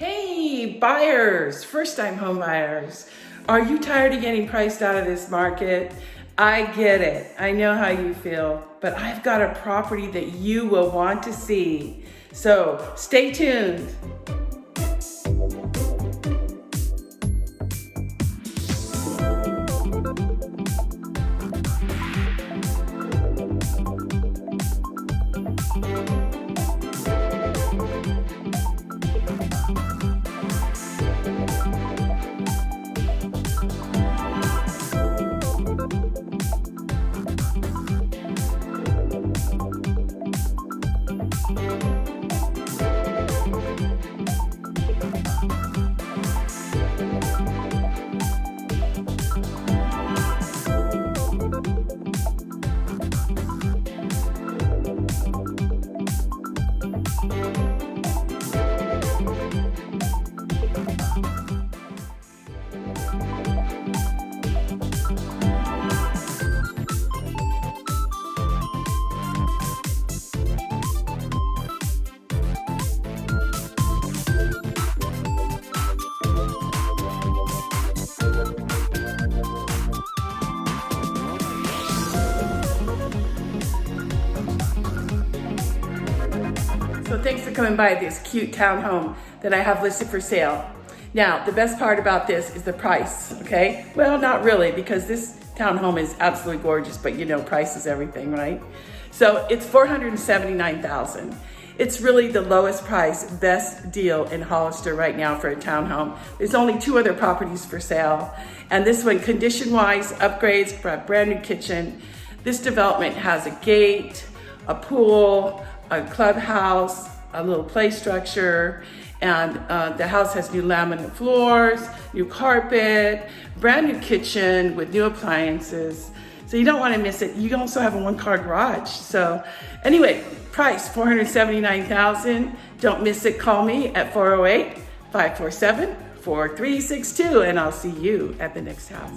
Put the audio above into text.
Hey, buyers, first-time home buyers. Are you tired of getting priced out of this market? I get it. I know how you feel, but I've got a property that you will want to see. So stay tuned. So thanks for coming by this cute townhome that I have listed for sale. Now, the best part about this is the price, okay? Well, not really, because this townhome is absolutely gorgeous, but you know, price is everything, right? So it's $479,000. It's really the lowest price, best deal in Hollister right now for a townhome. There's only 2 other properties for sale. And this one, condition-wise, upgrades, brand new kitchen. This development has a gate, a pool, a clubhouse, a little play structure, and the house has new laminate floors, new carpet, brand new kitchen with new appliances. So you don't want to miss it. You also have a 1-car garage. So anyway, price $479,000. Don't miss it. Call me at 408-547-4362 and I'll see you at the next house.